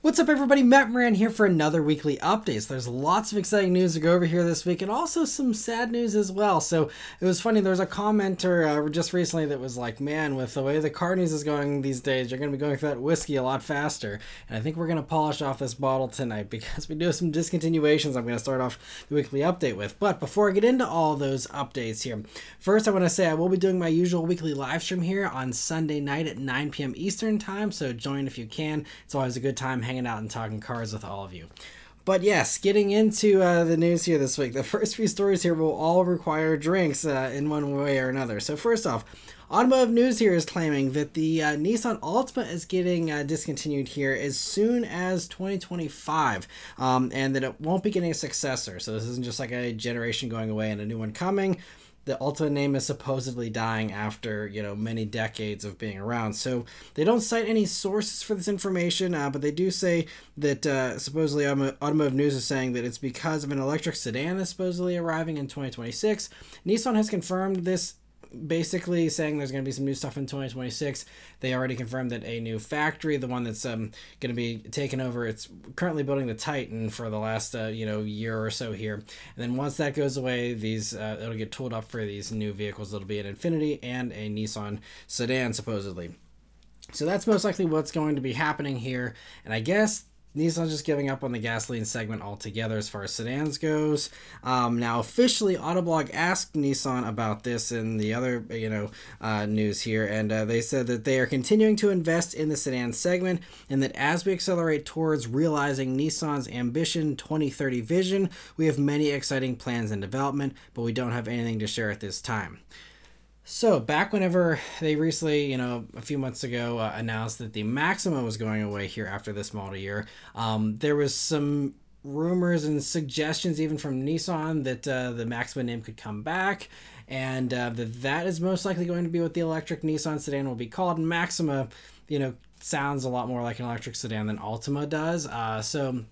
What's up everybody, Maran here for another weekly update. So there's lots of exciting news to go over here this week and also some sad news as well. So it was funny, there was a commenter just recently that was like, man, with the way the car news is going these days, you're going to be going through that whiskey a lot faster. And I think we're going to polish off this bottle tonight because we do have some discontinuations I'm going to start off the weekly update with. But before I get into all those updates here, first I want to say I will be doing my usual weekly live stream here on Sunday night at 9 p.m. Eastern time. So join if you can. It's always a good time hanging out and talking cars with all of you. But yes, getting into the news here this week, the first few stories here will all require drinks in one way or another. So first off, Automotive News here is claiming that the Nissan Altima is getting discontinued here as soon as 2025, and that it won't be getting a successor. So this isn't just like a generation going away and a new one coming. The Altima name is supposedly dying after, many decades of being around. So they don't cite any sources for this information, but they do say that supposedly Automotive News is saying that it's because of an electric sedan that's supposedly arriving in 2026. Nissan has confirmed this, basically saying there's going to be some new stuff in 2026. They already confirmed that a new factory, the one that's going to be taken over, it's currently building the Titan for the last year or so here, and then once that goes away, these it'll get tooled up for these new vehicles. It'll be an Infiniti and a Nissan sedan supposedly. So that's most likely what's going to be happening here, and I guess Nissan's just giving up on the gasoline segment altogether as far as sedans goes. Now, officially, Autoblog asked Nissan about this in the other, news here, and they said that they are continuing to invest in the sedan segment, and that as we accelerate towards realizing Nissan's Ambition 2030 vision, we have many exciting plans in development, but we don't have anything to share at this time. So back whenever they recently, a few months ago, announced that the Maxima was going away here after this model year, there was some rumors and suggestions even from Nissan that the Maxima name could come back, and that is most likely going to be what the electric Nissan sedan will be called. And Maxima, sounds a lot more like an electric sedan than Altima does. So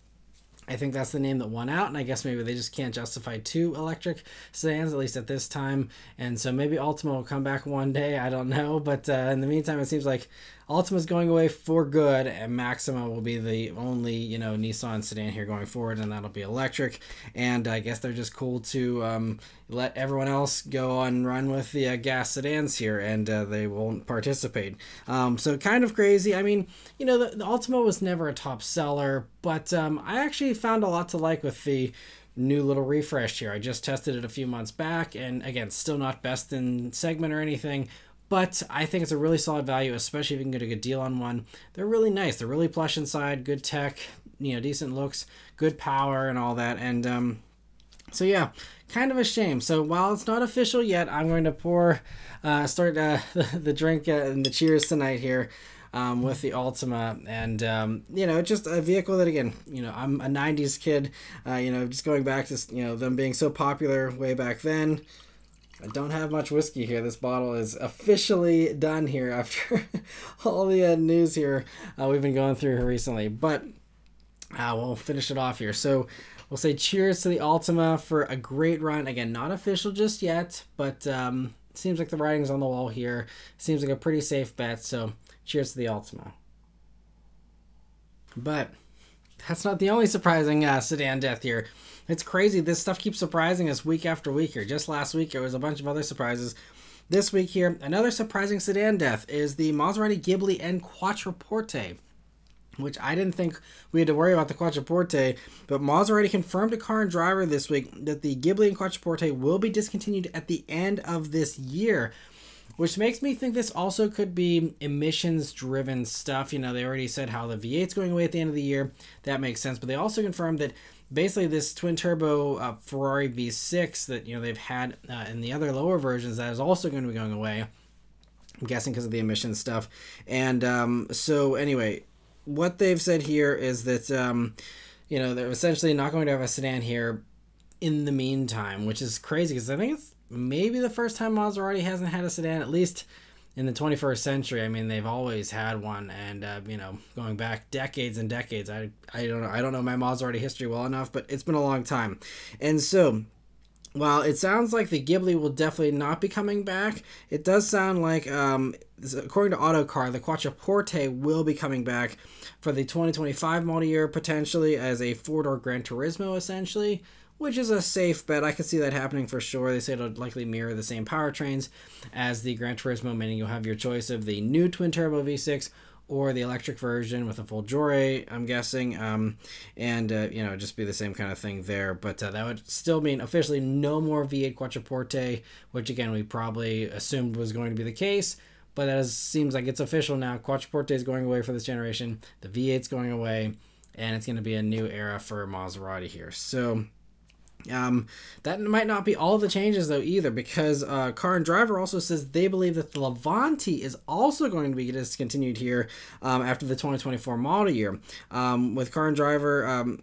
I think that's the name that won out, and I guess maybe they just can't justify two electric sedans, at least at this time, and so maybe Altima will come back one day, I don't know, but in the meantime, it seems like Altima's going away for good, and Maxima will be the only, Nissan sedan here going forward, and that'll be electric, and I guess they're just cool to let everyone else go on run with the gas sedans here, and they won't participate. So kind of crazy. I mean, the Altima was never a top seller, but I actually found a lot to like with the new little refresh here. I just tested it a few months back, and again, still not best in segment or anything, but I think it's a really solid value, especially if you can get a good deal on one. They're really nice. They're really plush inside, good tech, decent looks, good power and all that. And so yeah, kind of a shame. So while it's not official yet, I'm going to start the drink and the cheers tonight here with the Altima. And, just a vehicle that, again, I'm a 90s kid, just going back to, them being so popular way back then. I don't have much whiskey here. This bottle is officially done here after all the news here we've been going through here recently. But we'll finish it off here. So we'll say cheers to the Altima for a great run. Again, not official just yet, but seems like the writing's on the wall here. Seems like a pretty safe bet. So cheers to the Altima. But that's not the only surprising sedan death here. It's crazy. This stuff keeps surprising us week after week here. Just last week, there was a bunch of other surprises. This week here, another surprising sedan death is the Maserati Ghibli and Quattroporte, which I didn't think we had to worry about the Quattroporte, but Maserati confirmed to Car and Driver this week that the Ghibli and Quattroporte will be discontinued at the end of this year, which makes me think this also could be emissions-driven stuff. They already said how the V8's going away at the end of the year. That makes sense, but they also confirmed that basically this twin-turbo Ferrari V6 that, they've had in the other lower versions, that is also going to be going away, I'm guessing because of the emissions stuff. And so anyway, what they've said here is that, they're essentially not going to have a sedan here in the meantime, which is crazy because I think it's maybe the first time Maserati hasn't had a sedan, at least in the 21st century. I mean, they've always had one, and going back decades and decades. I don't know my Maserati history well enough, but it's been a long time. And so while it sounds like the Ghibli will definitely not be coming back, it does sound like, according to Autocar, the Quattroporte will be coming back for the 2025 model year, potentially as a four-door Gran Turismo, essentially, which is a safe bet. I could see that happening for sure. They say it'll likely mirror the same powertrains as the Gran Turismo, meaning you'll have your choice of the new twin-turbo V6 or the electric version with a full Jore, I'm guessing, just be the same kind of thing there. But that would still mean officially no more V8 Quattroporte, which again we probably assumed was going to be the case. But that seems like it's official now. Quattroporte is going away for this generation. The V8's going away, and it's going to be a new era for Maserati here. So that might not be all the changes though either, because Car and Driver also says they believe that the Levante is also going to be discontinued here after the 2024 model year. With Car and Driver,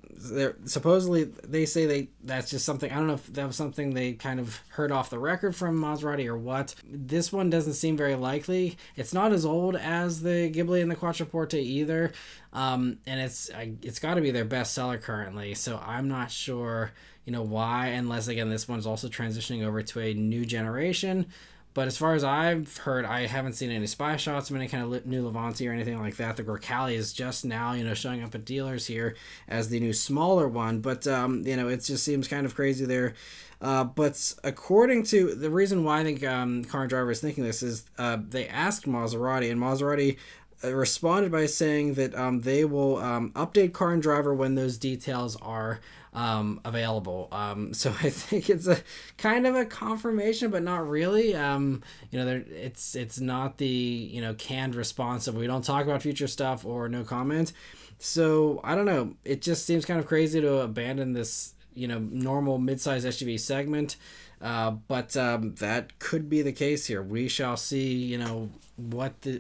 supposedly they say that's just something, I don't know if that was something they kind of heard off the record from Maserati or what. This one doesn't seem very likely. It's not as old as the Ghibli and the Quattroporte either, and it's got to be their best seller currently, so I'm not sure why, unless again this one's also transitioning over to a new generation. But as far as I've heard, I haven't seen any spy shots of any kind of new Levante or anything like that. The Grecale is just now showing up at dealers here as the new smaller one, but it just seems kind of crazy there. But according to the reason why I think Car and Driver is thinking this is they asked Maserati, and Maserati responded by saying that they will update Car and Driver when those details are available. So I think it's a kind of a confirmation, but not really. It's not the canned response of we don't talk about future stuff or no comment. So I don't know. It just seems kind of crazy to abandon this normal midsize SUV segment. But that could be the case here. We shall see, what the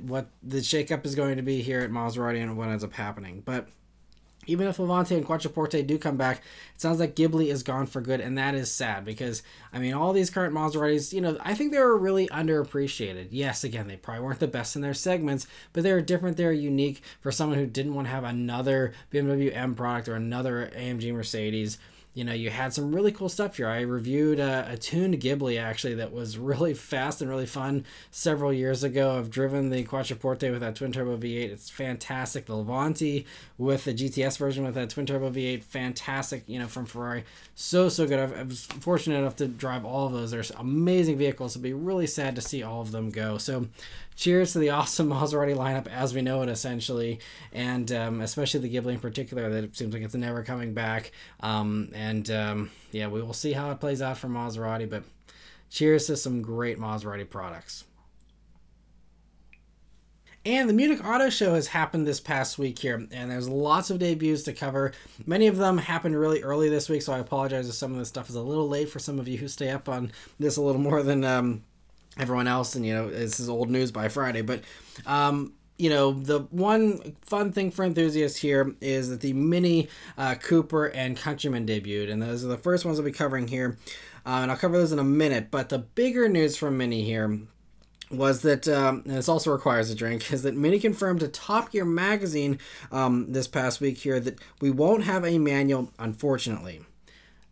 shakeup is going to be here at Maserati and what ends up happening. But even if Levante and Quattroporte do come back, it sounds like Ghibli is gone for good, and that is sad because, all these current Maseratis, I think they were really underappreciated. Yes, again, they probably weren't the best in their segments, but they were different, they were unique for someone who didn't want to have another BMW M product or another AMG Mercedes. You had some really cool stuff here. I reviewed a tuned Ghibli, actually, that was really fast and really fun several years ago. I've driven the Quattroporte with that twin-turbo V8. It's fantastic. The Levante with the GTS version with that twin-turbo V8, fantastic, from Ferrari. So good. I was fortunate enough to drive all of those. They're amazing vehicles. It'll be really sad to see all of them go. So cheers to the awesome Maserati lineup as we know it, essentially, and especially the Ghibli in particular, that it seems like it's never coming back. We will see how it plays out for Maserati, but cheers to some great Maserati products. And the Munich Auto Show has happened this past week here, and there's lots of debuts to cover. Many of them happened really early this week, so I apologize if some of this stuff is a little late for some of you who stay up on this a little more than everyone else, and this is old news by Friday. But the one fun thing for enthusiasts here is that the Mini Cooper and Countryman debuted, and those are the first ones I'll be covering here, and I'll cover those in a minute. But the bigger news from Mini here was that, and this also requires a drink, is that Mini confirmed to Top Gear magazine this past week here that we won't have a manual, unfortunately.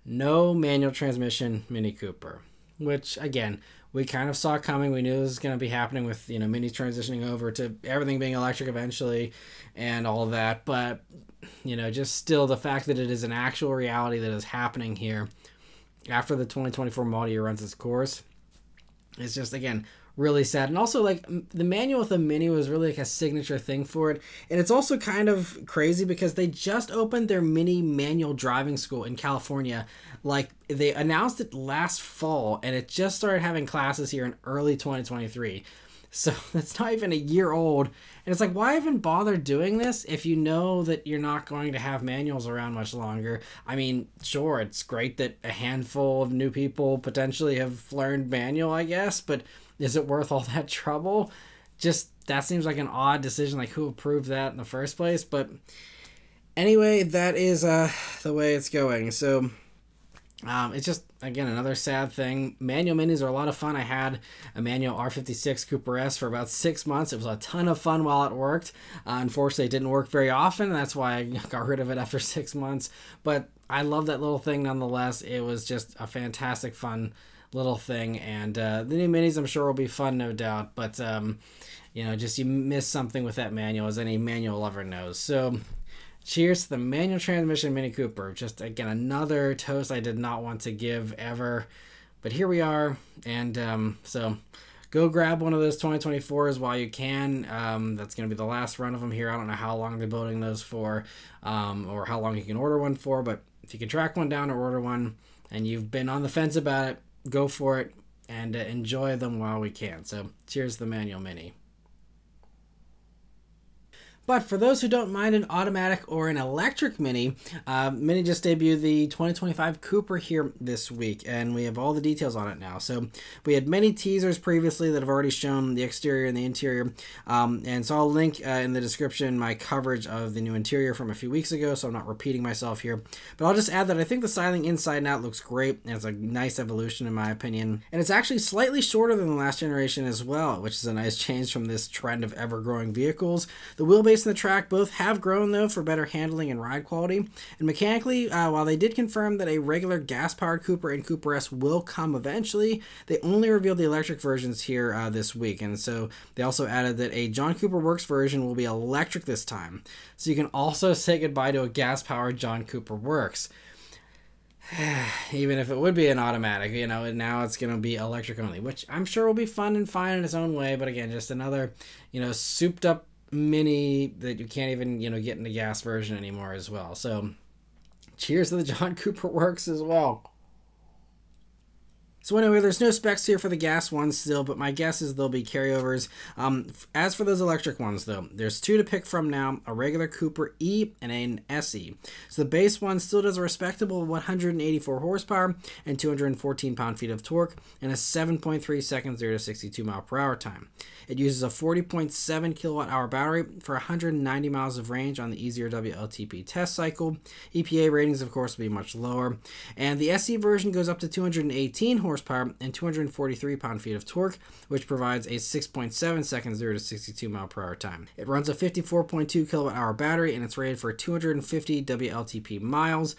No manual transmission Mini Cooper, which again, we kind of saw coming. We knew this was going to be happening with, Mini transitioning over to everything being electric eventually and all of that. But, just still the fact that it is an actual reality that is happening here after the 2024 model year runs its course is just, again, really sad. And also, like, the manual with the Mini was really like a signature thing for it. And it's also kind of crazy because they just opened their Mini manual driving school in California. Like, they announced it last fall, and it just started having classes here in early 2023. So it's not even a year old. And it's like, why even bother doing this if you know that you're not going to have manuals around much longer? Sure, it's great that a handful of new people potentially have learned manual, I guess, but is it worth all that trouble? Just, that seems like an odd decision. Like, who approved that in the first place? But anyway, that is the way it's going. So It's just, again, another sad thing. Manual minis are a lot of fun. I had a manual R56 Cooper S for about 6 months. It was a ton of fun while it worked. Unfortunately, it didn't work very often. That's why I got rid of it after 6 months. But I love that little thing nonetheless. It was just a fantastic, fun little thing. And the new minis, I'm sure, will be fun, no doubt. But, you know, just you miss something with that manual, as any manual lover knows. So cheers to the manual transmission Mini Cooper. Just, again, another toast I did not want to give ever. But here we are. And so go grab one of those 2024s while you can. That's going to be the last run of them here. I don't know how long they're building those for, or how long you can order one for. But if you can track one down or order one and you've been on the fence about it, go for it and enjoy them while we can. So cheers to the manual Mini. But for those who don't mind an automatic or an electric Mini, Mini just debuted the 2025 Cooper here this week, and we have all the details on it now. So we had many teasers previously that have already shown the exterior and the interior, and so I'll link in the description my coverage of the new interior from a few weeks ago, so I'm not repeating myself here. But I'll just add that I think the styling inside and out looks great, and it's a nice evolution in my opinion. And it's actually slightly shorter than the last generation as well, which is a nice change from this trend of ever-growing vehicles. The wheelbase and the track both have grown though for better handling and ride quality. And mechanically, while they did confirm that a regular gas-powered Cooper and Cooper S will come eventually, they only revealed the electric versions here this week. And so they also added that a John Cooper Works version will be electric this time. So you can also say goodbye to a gas-powered John Cooper Works. Even if it would be an automatic, you know, now it's going to be electric only, which I'm sure will be fun and fine in its own way. But again, just another, you know, souped up Mini that you can't even, you know, get in the gas version anymore as well. So cheers to the John Cooper Works as well. So anyway, there's no specs here for the gas ones still, but my guess is there'll be carryovers. As for those electric ones, though, there's two to pick from now, a regular Cooper E and an SE. So the base one still does a respectable 184 horsepower and 214 pound-feet of torque and a 7.3 second 0 to 62 mile per hour time. It uses a 40.7 kilowatt-hour battery for 190 miles of range on the E0W LTP test cycle. EPA ratings, of course, will be much lower. And the SE version goes up to 218 horsepower and 243 pound-feet of torque, which provides a 6.7 second 0 to 62 mile per hour time. It runs a 54.2 kilowatt-hour battery, and it's rated for 250 WLTP miles.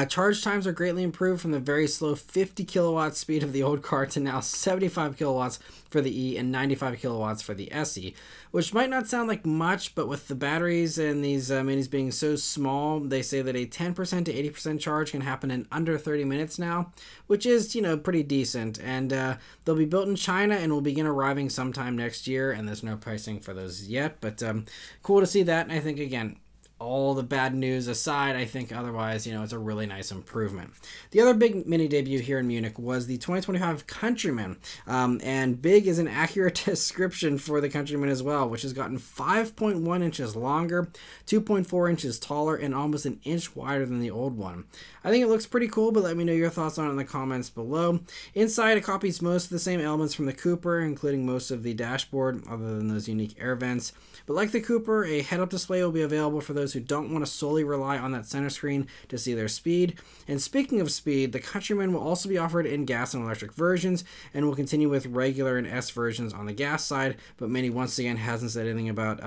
Charge times are greatly improved from the very slow 50 kilowatt speed of the old car to now 75 kilowatts for the E and 95 kilowatts for the SE, which might not sound like much, but with the batteries and these minis being so small, they say that a 10% to 80% charge can happen in under 30 minutes now, which is, you know, pretty decent. And they'll be built in China and will begin arriving sometime next year, and there's no pricing for those yet, but cool to see that. And I think, again, all the bad news aside, I think otherwise, you know, it's a really nice improvement. The other big Mini debut here in Munich was the 2025 Countryman, and big is an accurate description for the Countryman as well, which has gotten 5.1 inches longer, 2.4 inches taller, and almost an inch wider than the old one. I think it looks pretty cool, but let me know your thoughts on it in the comments below. Inside, it copies most of the same elements from the Cooper, including most of the dashboard, other than those unique air vents. But like the Cooper, a head-up display will be available for those who don't want to solely rely on that center screen to see their speed. And speaking of speed, the Countryman will also be offered in gas and electric versions, and will continue with regular and S versions on the gas side, but Mini once again hasn't said anything about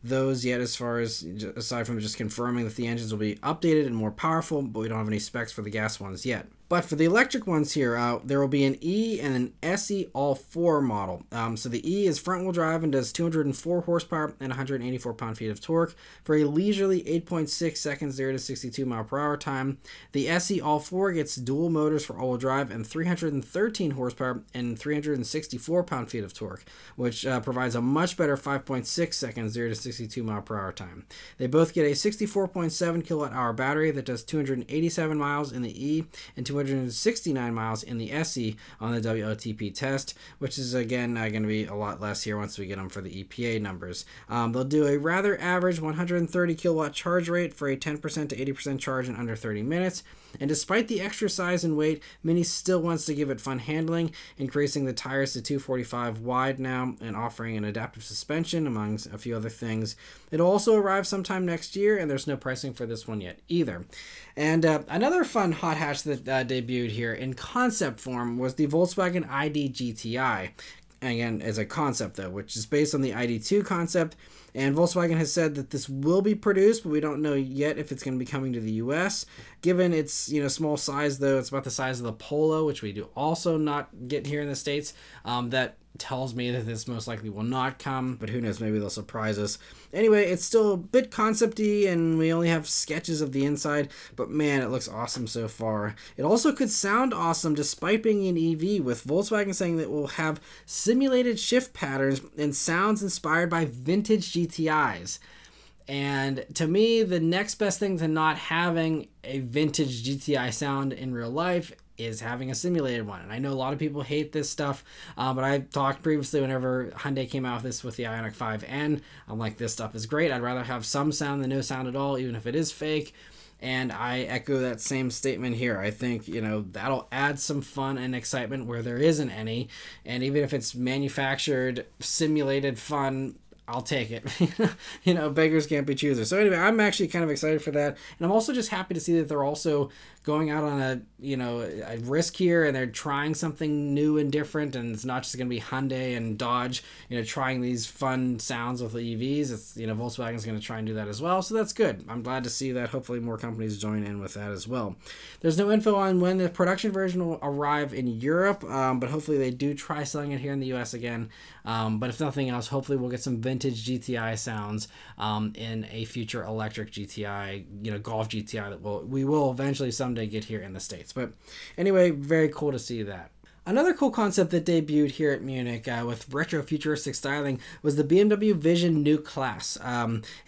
those yet, as far as, aside from just confirming that the engines will be updated and more powerful, but we don't have any specs for the gas ones yet. But for the electric ones here, there will be an E and an SE all-4 model. So the E is front-wheel drive and does 204 horsepower and 184 pound-feet of torque for a leisurely 8.6 seconds 0 to 62 mile per hour time. The SE all-4 gets dual motors for all-wheel drive and 313 horsepower and 364 pound-feet of torque, which provides a much better 5.6 seconds 0 to 62 mile per hour time. They both get a 64.7 kilowatt-hour battery that does 287 miles in the E and 269 miles in the SE on the WLTP test, which is again going to be a lot less here once we get them for the EPA numbers. They'll do a rather average 130 kilowatt charge rate for a 10% to 80% charge in under 30 minutes. And despite the extra size and weight, Mini still wants to give it fun handling, increasing the tires to 245 wide now and offering an adaptive suspension, among a few other things. It'll also arrive sometime next year, and there's no pricing for this one yet either. And another fun hot hatch that debuted here in concept form was the Volkswagen ID GTI. Again, as a concept though, which is based on the ID.2 concept. And Volkswagen has said that this will be produced, but we don't know yet if it's going to be coming to the US. Given its small size though, it's about the size of the Polo, which we do also not get here in the States. That tells me that this most likely will not come, but who knows, maybe they'll surprise us. Anyway, it's still a bit concept-y, and we only have sketches of the inside, but man, it looks awesome so far. It also could sound awesome despite being an EV, with Volkswagen saying that it will have simulated shift patterns and sounds inspired by vintage GTIs. And to me, the next best thing to not having a vintage GTI sound in real life is having a simulated one. And I know a lot of people hate this stuff, but I talked previously whenever Hyundai came out with this with the Ioniq 5N. I'm like, this stuff is great. I'd rather have some sound than no sound at all, even if it is fake. And I echo that same statement here. I think, that'll add some fun and excitement where there isn't any. And even if it's manufactured, simulated fun, I'll take it. Beggars can't be choosers. So anyway, I'm actually kind of excited for that. And I'm also just happy to see that they're also going out on a risk here, and they're trying something new and different, and it's not just going to be Hyundai and Dodge, trying these fun sounds with the EVs. It's, Volkswagen's going to try and do that as well. So that's good. I'm glad to see that. Hopefully more companies join in with that as well. There's no info on when the production version will arrive in Europe, but hopefully they do try selling it here in the US again. But if nothing else, hopefully we'll get some vintage GTI sounds in a future electric GTI, Golf GTI that we will eventually someday get here in the States. But anyway, very cool to see that. Another cool concept that debuted here at Munich with retro futuristic styling was the BMW Vision New Class.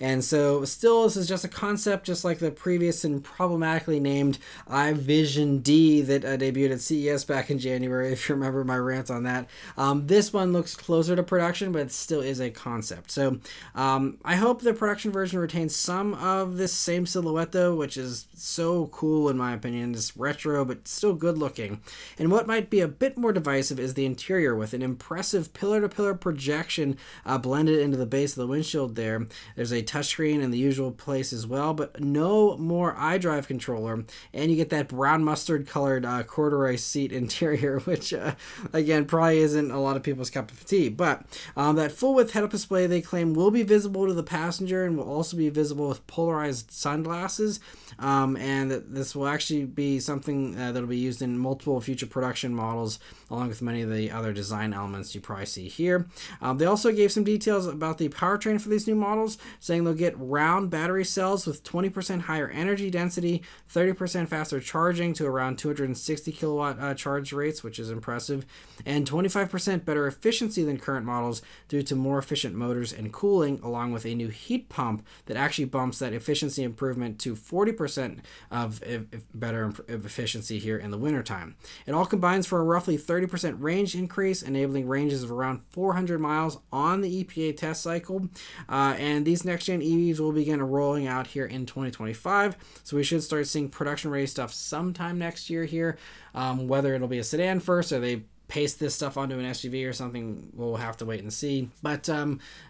And so still, this is just a concept, just like the previous and problematically named iVision D that debuted at CES back in January, if you remember my rant on that. This one looks closer to production, but it still is a concept. So I hope the production version retains some of this same silhouette though, which is so cool in my opinion. It's retro, but still good looking. And what might be a bit more divisive is the interior, with an impressive pillar-to-pillar projection blended into the base of the windshield there. There's a touchscreen in the usual place as well, but no more iDrive controller, and you get that brown mustard colored corduroy seat interior, which again probably isn't a lot of people's cup of tea. But that full-width head-up display they claim will be visible to the passenger and will also be visible with polarized sunglasses, and this will actually be something that will be used in multiple future production models, along with many of the other design elements you probably see here. They also gave some details about the powertrain for these new models, saying they'll get round battery cells with 20% higher energy density, 30% faster charging to around 260 kilowatt charge rates, which is impressive, and 25% better efficiency than current models due to more efficient motors and cooling, along with a new heat pump that actually bumps that efficiency improvement to 40% of better efficiency here in the wintertime. It all combines for a roughly 30% range increase, enabling ranges of around 400 miles on the EPA test cycle. And these next-gen EVs will begin rolling out here in 2025, so we should start seeing production-ready stuff sometime next year here. Whether it'll be a sedan first or they paste this stuff onto an SUV or something, we'll have to wait and see. But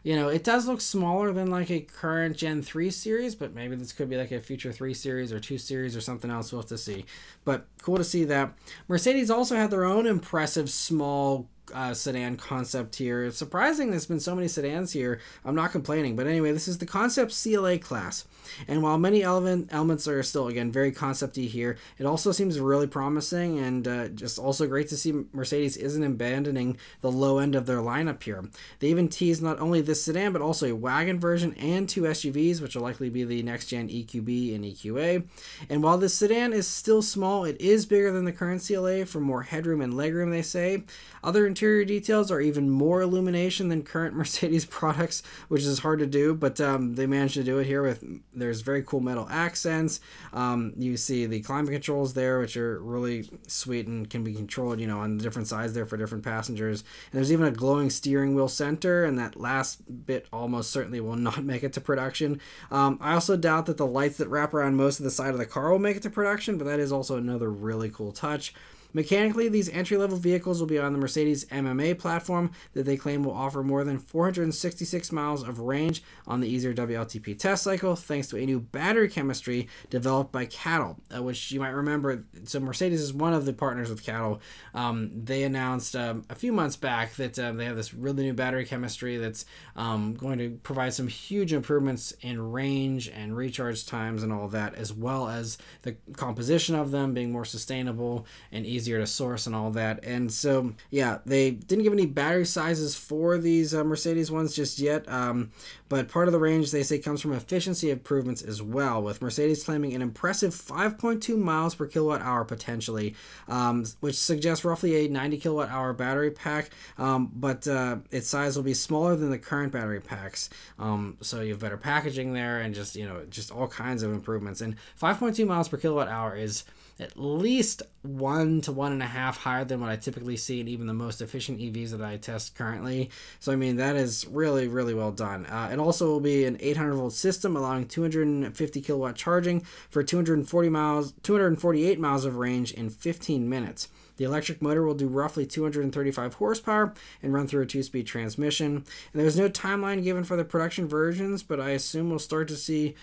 it does look smaller than like a current Gen 3 series, but maybe this could be like a future 3 series or 2 series or something else. We'll have to see. But cool to see that. Mercedes also had their own impressive small sedan concept here. It's surprising there's been so many sedans here. I'm not complaining, but anyway, this is the Concept CLA class, and while many elements are still again very concept-y here, it also seems really promising, and just also great to see Mercedes isn't abandoning the low end of their lineup here. They even teased not only this sedan but also a wagon version and 2 SUVs, which will likely be the next gen EQB and EQA. And while this sedan is still small, it is bigger than the current CLA for more headroom and legroom, they say. Other interior details are even more illumination than current Mercedes products, which is hard to do, but they managed to do it here with, there's very cool metal accents. You see the climate controls there, which are really sweet and can be controlled, on the different sides there for different passengers. And there's even a glowing steering wheel center, and that last bit almost certainly will not make it to production. I also doubt that the lights that wrap around most of the side of the car will make it to production, but that is also another really cool touch. Mechanically, these entry-level vehicles will be on the Mercedes MMA platform that they claim will offer more than 466 miles of range on the easier WLTP test cycle, thanks to a new battery chemistry developed by Cattle, which you might remember. So Mercedes is one of the partners with Cattle. They announced a few months back that they have this really new battery chemistry that's going to provide some huge improvements in range and recharge times and all that, as well as the composition of them being more sustainable and easier to source and all that. And so, yeah, they didn't give any battery sizes for these Mercedes ones just yet, but part of the range, they say, comes from efficiency improvements as well, with Mercedes claiming an impressive 5.2 miles per kilowatt hour potentially, which suggests roughly a 90 kilowatt hour battery pack, but its size will be smaller than the current battery packs. So you have better packaging there and just, just all kinds of improvements. And 5.2 miles per kilowatt hour is at least 1 to 1.5 higher than what I typically see in even the most efficient EVs that I test currently. So I mean, that is really, really well done. It also will be an 800 volt system allowing 250 kilowatt charging for 248 miles of range in 15 minutes. The electric motor will do roughly 235 horsepower and run through a 2-speed transmission. And there's no timeline given for the production versions, but I assume we'll start to see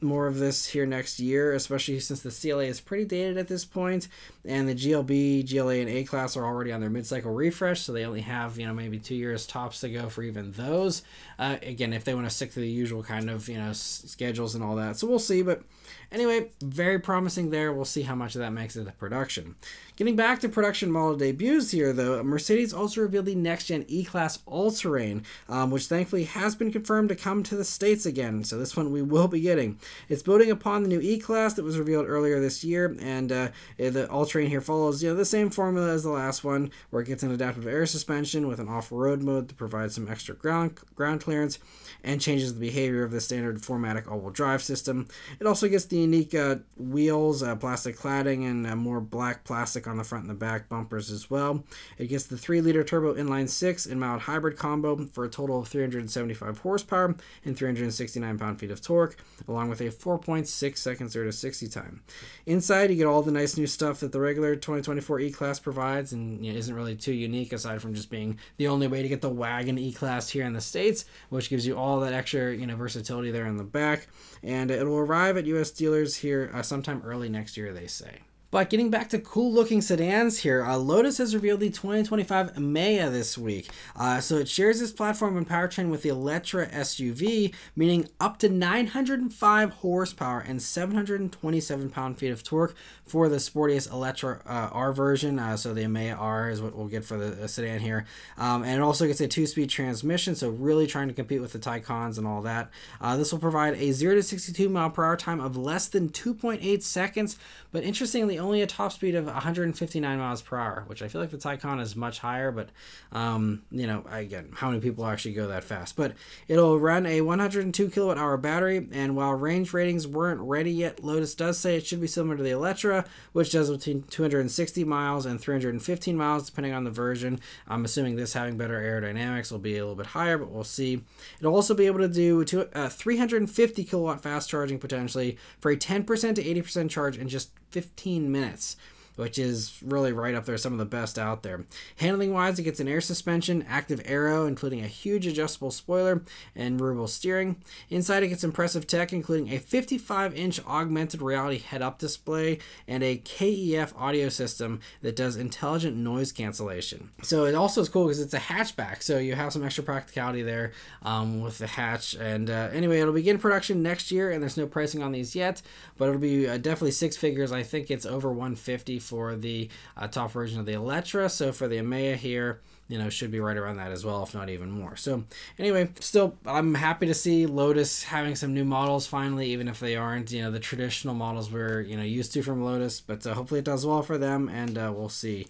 more of this here next year, especially since the CLA is pretty dated at this point, and the GLB, GLA, and A-Class are already on their mid-cycle refresh, so they only have, maybe 2 years tops to go for even those. Again, if they want to stick to the usual kind of, schedules and all that. So we'll see, but anyway, very promising there. We'll see how much of that makes it to production. Getting back to production model debuts here, though, Mercedes also revealed the next-gen E-Class All-Terrain, which thankfully has been confirmed to come to the States again, so this one we will be getting. It's building upon the new E-Class that was revealed earlier this year, and the All-Terrain here follows the same formula as the last one, where it gets an adaptive air suspension with an off-road mode to provide some extra ground clearance, and changes the behavior of the standard 4MATIC all-wheel drive system. It also gets the unique wheels, plastic cladding, and more black plastic on the front and the back bumpers as well. It gets the 3-liter turbo inline 6 and mild hybrid combo for a total of 375 horsepower and 369 pound-feet of torque, along with a 4.6 second 0 to 60 time. Inside, you get all the nice new stuff that the regular 2024 E-Class provides, and isn't really too unique aside from just being the only way to get the wagon E-Class here in the States, which gives you all that extra versatility there in the back. And it will arrive at US dealers here sometime early next year, they say. But getting back to cool-looking sedans here, Lotus has revealed the 2025 Emeya this week. So it shares this platform and powertrain with the Electra SUV, meaning up to 905 horsepower and 727 pound-feet of torque for the sportiest Electra R version. So the Emeya R is what we'll get for the sedan here. And it also gets a 2-speed transmission, so really trying to compete with the Taycans and all that. This will provide a 0 to 62 mile per hour time of less than 2.8 seconds, but interestingly, only a top speed of 159 miles per hour, which I feel like the Taycan is much higher, but, again, how many people actually go that fast? But it'll run a 102 kilowatt hour battery, and while range ratings weren't ready yet, Lotus does say it should be similar to the Electra, which does between 260 miles and 315 miles, depending on the version. I'm assuming this having better aerodynamics will be a little bit higher, but we'll see. It'll also be able to do 350 kilowatt fast charging potentially for a 10% to 80% charge in just 15 minutes, which is really right up there, some of the best out there. Handling wise, it gets an air suspension, active aero, including a huge adjustable spoiler and removable steering. Inside, it gets impressive tech, including a 55-inch augmented reality head-up display and a KEF audio system that does intelligent noise cancellation. So it also is cool because it's a hatchback, so you have some extra practicality there with the hatch. And anyway, it'll begin production next year, and there's no pricing on these yet, but it'll be definitely 6 figures. I think it's over 150 for the top version of the Electra. So for the Emeya here, should be right around that as well, if not even more. So anyway, still, I'm happy to see Lotus having some new models finally, even if they aren't, the traditional models we're, used to from Lotus, but hopefully it does well for them, and we'll see.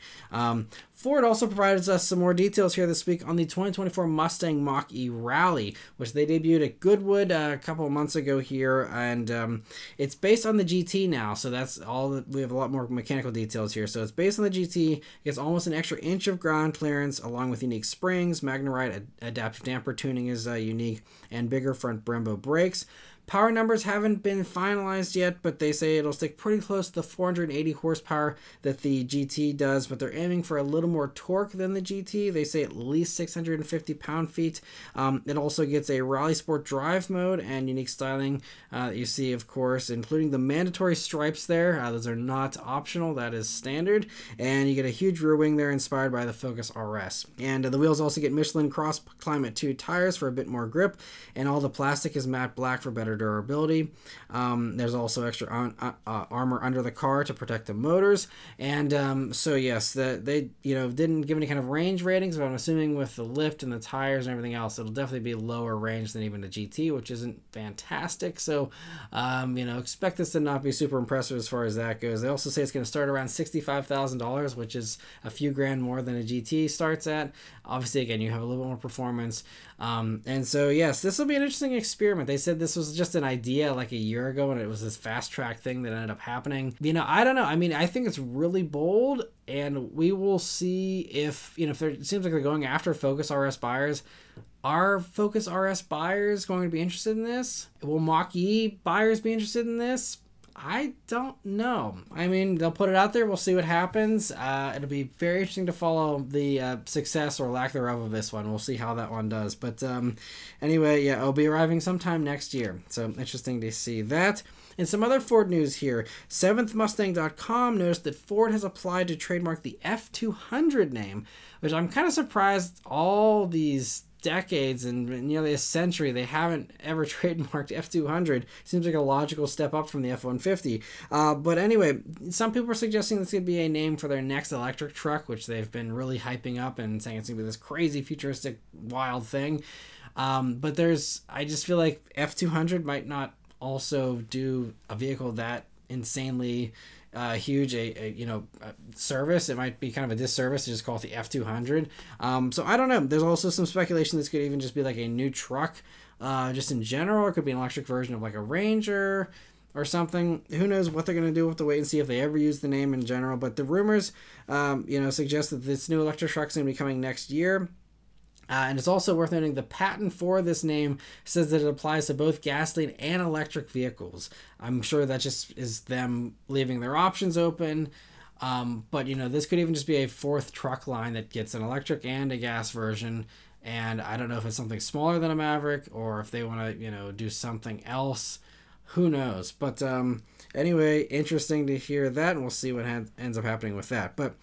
Ford also provided us some more details here this week on the 2024 Mustang Mach-E Rally, which they debuted at Goodwood a couple of months ago here, and it's based on the GT now, so that's all that we have. A lot more mechanical details here. So it's based on the GT. It gets almost an extra inch of ground clearance, along with unique springs. Magnarite adaptive damper tuning is unique, and bigger front Brembo brakes. Power numbers haven't been finalized yet, but they say it'll stick pretty close to the 480 horsepower that the GT does, but they're aiming for a little more torque than the GT. They say at least 650 pound-feet. It also gets a Rally Sport drive mode and unique styling that you see, of course, including the mandatory stripes there. Those are not optional. That is standard. And you get a huge rear wing there inspired by the Focus RS. And the wheels also get Michelin Cross Climate 2 tires for a bit more grip, and all the plastic is matte black for better durability. There's also extra armor under the car to protect the motors. And so yes, they didn't give any kind of range ratings, but I'm assuming with the lift and the tires and everything else, it'll definitely be lower range than even the GT, which isn't fantastic. So expect this to not be super impressive as far as that goes. They also say it's going to start around $65,000, which is a few grand more than a GT starts at. Obviously, again, you have a little bit more performance. And so, yes, this will be an interesting experiment. They said this was just an idea like a year ago, and it was this fast-track thing that ended up happening. I don't know. I mean, I think it's really bold, and we will see if it seems like they're going after Focus RS buyers. Are Focus RS buyers going to be interested in this? Will Mach-E buyers be interested in this? I don't know. I mean, they'll put it out there. We'll see what happens. It'll be very interesting to follow the success or lack thereof of this one. We'll see how that one does. But anyway, yeah, it'll be arriving sometime next year. So interesting to see that. And some other Ford news here. 7thMustang.com noticed that Ford has applied to trademark the F200 name, which I'm kind of surprised all these decades and nearly a century they haven't ever trademarked F200. Seems like a logical step up from the F150. But anyway, some people are suggesting this could be a name for their next electric truck, which they've been really hyping up and saying it's going to be this crazy futuristic wild thing. But I just feel like F200 might not also do a vehicle that insanely huge service. It might be kind of a disservice to just call it the F200. So I don't know. There's also some speculation this could even just be like a new truck just in general. It could be an electric version of like a Ranger or something. Who knows what they're going to do. We'll have to wait and see if they ever use the name in general. But the rumors suggest that this new electric truck is going to be coming next year. And it's also worth noting the patent for this name says that it applies to both gasoline and electric vehicles. I'm sure that just is them leaving their options open. But this could even just be a fourth truck line that gets an electric and a gas version. And I don't know if it's something smaller than a Maverick or if they want to, do something else. Who knows? But anyway, interesting to hear that, and we'll see what ends up happening with that. But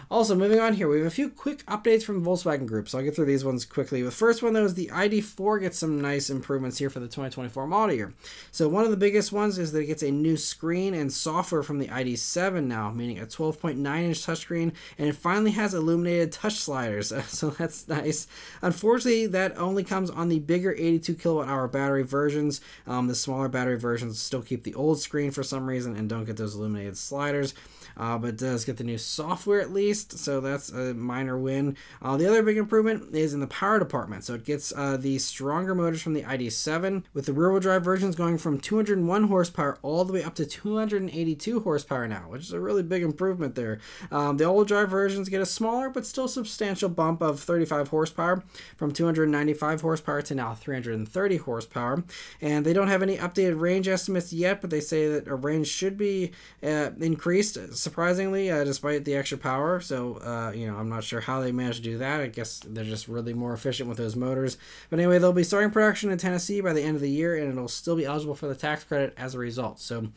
also, moving on here, we have a few quick updates from Volkswagen Group, so I'll get through these ones quickly. The first one, though, is the ID.4 gets some nice improvements here for the 2024 model year. So one of the biggest ones is that it gets a new screen and software from the ID.7 now, meaning a 12.9-inch touchscreen, and it finally has illuminated touch sliders, so that's nice. Unfortunately, that only comes on the bigger 82 kilowatt-hour battery versions. The smaller battery versions still keep the old screen for some reason and don't get those illuminated sliders. But it does get the new software at least, so that's a minor win. The other big improvement is in the power department. So it gets the stronger motors from the ID.7, with the rear-wheel drive versions going from 201 horsepower all the way up to 282 horsepower now, which is a really big improvement there. The all-wheel drive versions get a smaller but still substantial bump of 35 horsepower, from 295 horsepower to now 330 horsepower. And they don't have any updated range estimates yet, but they say that a range should be increased, surprisingly, despite the extra power. So, I'm not sure how they managed to do that. I guess they're just really more efficient with those motors. But anyway, they'll be starting production in Tennessee by the end of the year, and it'll still be eligible for the tax credit as a result. So,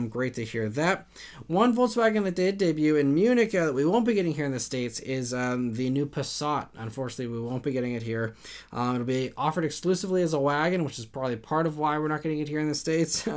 great to hear that. One Volkswagen that did debut in Munich that we won't be getting here in the States is the new Passat. Unfortunately, we won't be getting it here. It'll be offered exclusively as a wagon, which is probably part of why we're not getting it here in the States.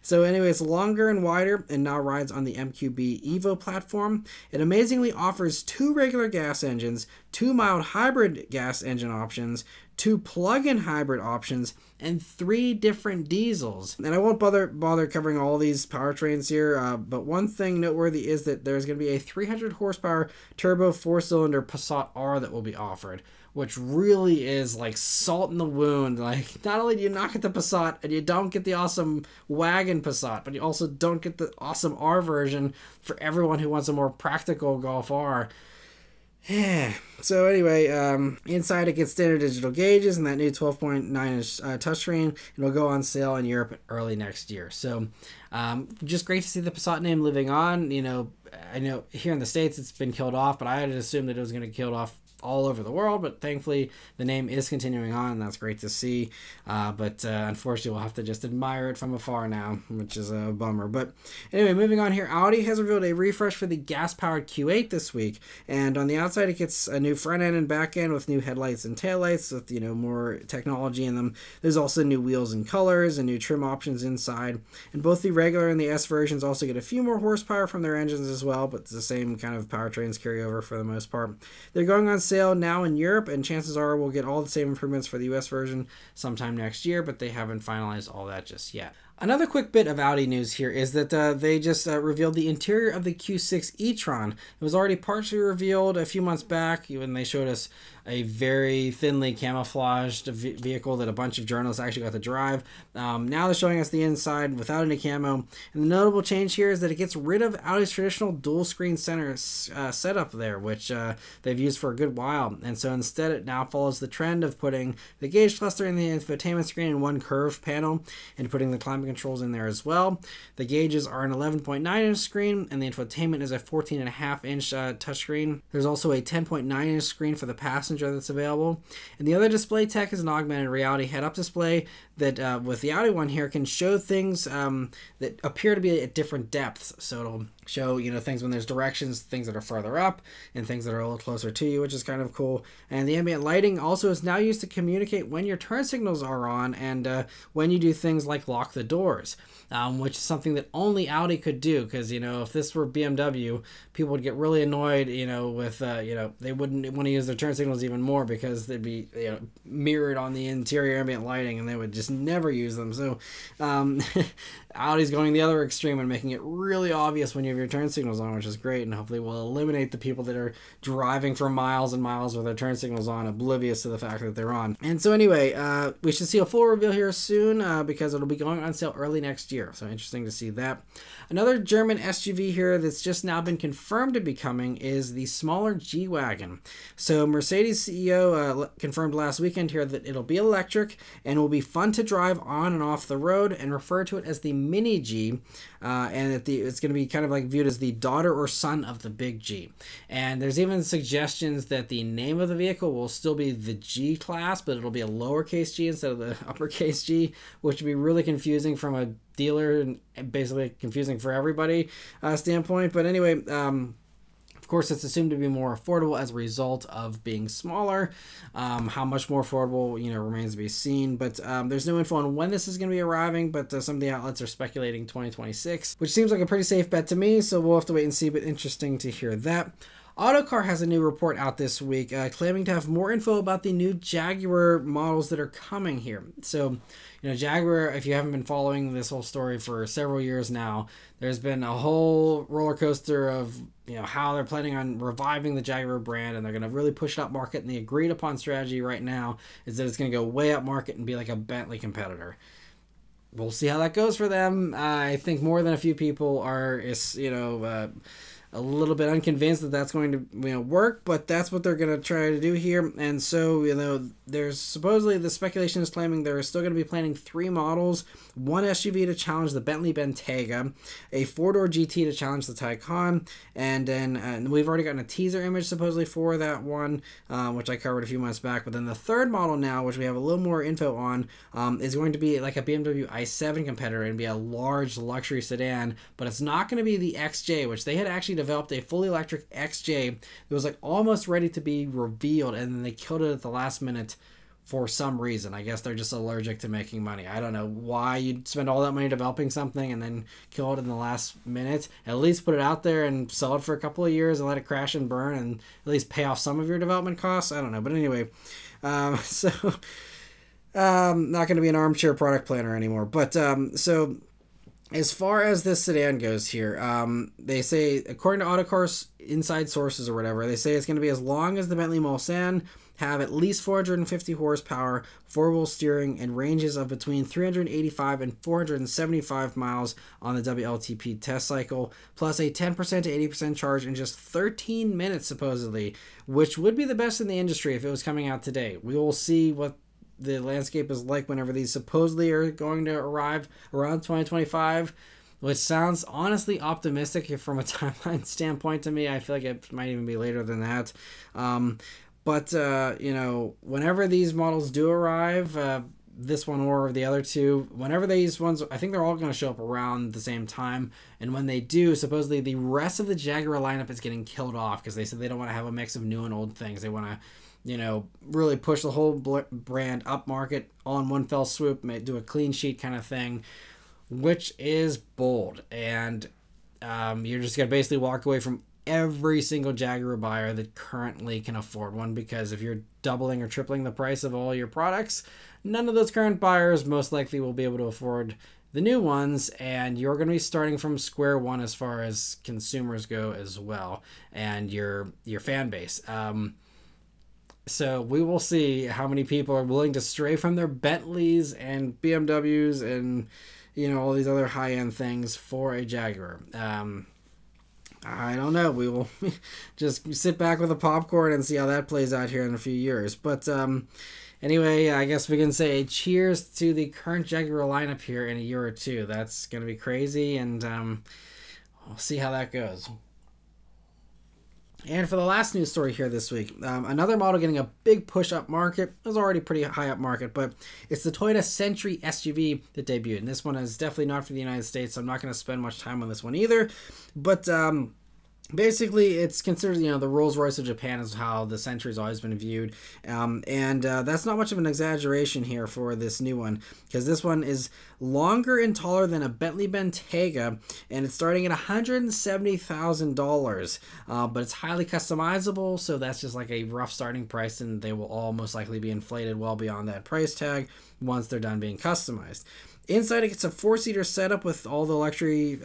So anyway, it's longer and wider and now rides on the MQB Evo platform. It amazingly offers 2 regular gas engines, 2 mild hybrid gas engine options, 2 plug-in hybrid options, and 3 different diesels. And I won't bother covering all these powertrains here, but one thing noteworthy is that there's going to be a 300 horsepower turbo 4-cylinder Passat R that will be offered, which really is like salt in the wound. Like, not only do you not get the Passat and you don't get the awesome wagon Passat, but you also don't get the awesome R version for everyone who wants a more practical Golf R. Yeah. So anyway, inside it gets standard digital gauges and that new 12.9-inch touchscreen. It'll go on sale in Europe early next year. So just great to see the Passat name living on. You know, I know here in the States it's been killed off, but I had assumed that it was going to get killed off all over the world, but thankfully the name is continuing on, and that's great to see. But unfortunately, we'll have to just admire it from afar now, which is a bummer. But anyway, moving on here, Audi has revealed a refresh for the gas-powered Q8 this week, and on the outside it gets a new front end and back end with new headlights and taillights with, you know, more technology in them. There's also new wheels and colors and new trim options inside, and both the regular and the S versions also get a few more horsepower from their engines as well, but the same kind of powertrains carry over for the most part. They're going on sale now in Europe, and chances are we'll get all the same improvements for the US version sometime next year, but they haven't finalized all that just yet. Another quick bit of Audi news here is that they just revealed the interior of the Q6 E-Tron. It was already partially revealed a few months back when they showed us a very thinly camouflaged vehicle that a bunch of journalists actually got to drive. Now they're showing us the inside without any camo. And the notable change here is that it gets rid of Audi's traditional dual screen center setup there, which they've used for a good while. And so instead it now follows the trend of putting the gauge cluster and the infotainment screen in one curved panel and putting the climate controls in there as well. The gauges are an 11.9-inch screen and the infotainment is a 14.5-inch touchscreen. There's also a 10.9-inch screen for the passenger that's available, and the other display tech is an augmented reality head-up display that with the Audi one here can show things that appear to be at different depths. So it'll show, you know, things when there's directions, things that are further up and things that are a little closer to you, which is kind of cool. And the ambient lighting also is now used to communicate when your turn signals are on and when you do things like lock the doors, which is something that only Audi could do, because, you know, if this were BMW, people would get really annoyed, you know, with you know, they wouldn't want to use their turn signals even more because they'd be, you know, mirrored on the interior ambient lighting and they would just never use them. So Audi's going the other extreme and making it really obvious when you have your turn signals on, which is great, and hopefully will eliminate the people that are driving for miles and miles with their turn signals on, oblivious to the fact that they're on. And so anyway, we should see a full reveal here soon because it'll be going on sale early next year, so interesting to see that. Another German SUV here that's just now been confirmed to be coming is the smaller G-Wagen. So Mercedes CEO confirmed last weekend here that it'll be electric and will be fun to drive on and off the road, and refer to it as the Mini G, and that it's going to be kind of like viewed as the daughter or son of the big G. And there's even suggestions that the name of the vehicle will still be the G class, but it'll be a lowercase g instead of the uppercase G, which would be really confusing from a dealer and basically confusing for everybody standpoint. But anyway, of course, it's assumed to be more affordable as a result of being smaller. How much more affordable, you know, remains to be seen. But there's no info on when this is going to be arriving, but some of the outlets are speculating 2026, which seems like a pretty safe bet to me, so we'll have to wait and see, but interesting to hear that. Autocar has a new report out this week claiming to have more info about the new Jaguar models that are coming here. So, you know, Jaguar, if you haven't been following this whole story for several years now, there's been a whole roller coaster of, you know, how they're planning on reviving the Jaguar brand, and they're going to really push it up market, and the agreed upon strategy right now is that it's going to go way up market and be like a Bentley competitor. We'll see how that goes for them. I think more than a few people are, you know, a little bit unconvinced that that's going to, you know, work, but that's what they're going to try to do here. And so, you know, there's supposedly, the speculation is claiming they're still going to be planning 3 models, one SUV to challenge the Bentley Bentayga, a 4-door GT to challenge the Taycan, and then we've already gotten a teaser image supposedly for that one, which I covered a few months back. But then the third model now, which we have a little more info on, is going to be like a BMW i7 competitor and be a large luxury sedan, but it's not going to be the XJ, which they had actually developed a fully electric XJ that was like almost ready to be revealed, and then they killed it at the last minute for some reason. I guess they're just allergic to making money. I don't know why you'd spend all that money developing something and then kill it in the last minute. At least put it out there and sell it for a couple of years and let it crash and burn and at least pay off some of your development costs. I don't know. But anyway, so not going to be an armchair product planner anymore. But so as far as this sedan goes here, they say, according to Autocar's inside sources or whatever, they say it's going to be as long as the Bentley Mulsanne, have at least 450 horsepower, four-wheel steering, and ranges of between 385 and 475 miles on the WLTP test cycle, plus a 10% to 80% charge in just 13 minutes, supposedly, which would be the best in the industry if it was coming out today. We will see what the landscape is like whenever these supposedly are going to arrive around 2025, which sounds honestly optimistic from a timeline standpoint to me. I feel like it might even be later than that. But you know, whenever these models do arrive, this one or the other two, whenever these ones, I think they're all going to show up around the same time. And when they do, supposedly the rest of the Jaguar lineup is getting killed off because they said they don't want to have a mix of new and old things. They want to, you know, really push the whole brand up market all in one fell swoop, do a clean sheet kind of thing, which is bold. And you're just going to basically walk away from every single Jaguar buyer that currently can afford one, because if you're doubling or tripling the price of all your products, none of those current buyers most likely will be able to afford the new ones, and you're going to be starting from square one as far as consumers go as well, and your fan base. So we will see how many people are willing to stray from their Bentleys and BMWs and, you know, all these other high-end things for a Jaguar. I don't know. We will just sit back with a popcorn and see how that plays out here in a few years. But anyway, I guess we can say cheers to the current Jaguar lineup here in a year or two. That's going to be crazy, and we'll see how that goes. And for the last news story here this week, another model getting a big push up market. It was already pretty high up market, but it's the Toyota Century SUV that debuted. And this one is definitely not for the United States, so I'm not going to spend much time on this one either. But basically, it's considered, you know, the Rolls-Royce of Japan is how the Century's always been viewed. And that's not much of an exaggeration here for this new one, because this one is longer and taller than a Bentley Bentayga, and it's starting at $170,000. But it's highly customizable, so that's just like a rough starting price, and they will all most likely be inflated well beyond that price tag once they're done being customized. Inside, it gets a four-seater setup with all the luxury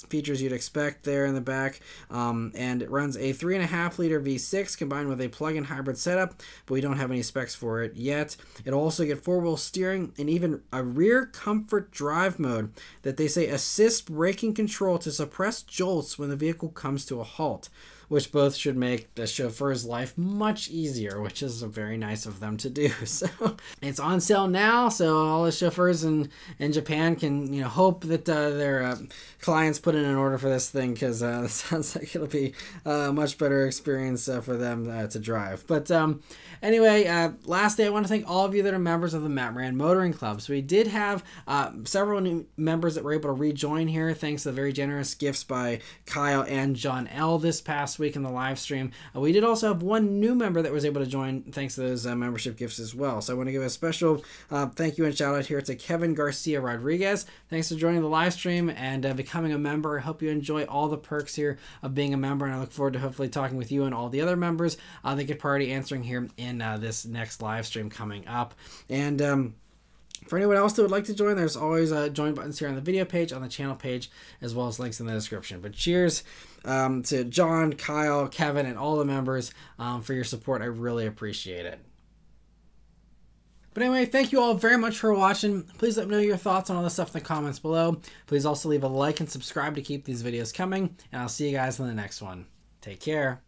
features you'd expect there in the back, and it runs a 3.5-liter V6 combined with a plug-in hybrid setup, but we don't have any specs for it yet. It'll also get four-wheel steering and even a rear comfort drive mode that they say assists braking control to suppress jolts when the vehicle comes to a halt, which both should make the chauffeur's life much easier, which is very nice of them to do. So it's on sale now, so all the chauffeurs in Japan can, you know, hope that their clients put in an order for this thing, because it sounds like it'll be a much better experience for them to drive. But anyway, lastly, I want to thank all of you that are members of the Maran Motoring Club. So we did have several new members that were able to rejoin here, thanks to the very generous gifts by Kyle and John L. this past week in the live stream. We did also have one new member that was able to join thanks to those membership gifts as well. So I want to give a special thank you and shout out here to Kevin Garcia Rodriguez. Thanks for joining the live stream and becoming a member. I hope you enjoy all the perks here of being a member, and I look forward to hopefully talking with you and all the other members that get priority answering here in this next live stream coming up. And for anyone else that would like to join, there's always join buttons here on the video page, on the channel page, as well as links in the description. But cheers to John, Kyle, Kevin, and all the members for your support. I really appreciate it. But anyway, thank you all very much for watching. Please let me know your thoughts on all the stuff in the comments below. Please also leave a like and subscribe to keep these videos coming, and I'll see you guys in the next one. Take care.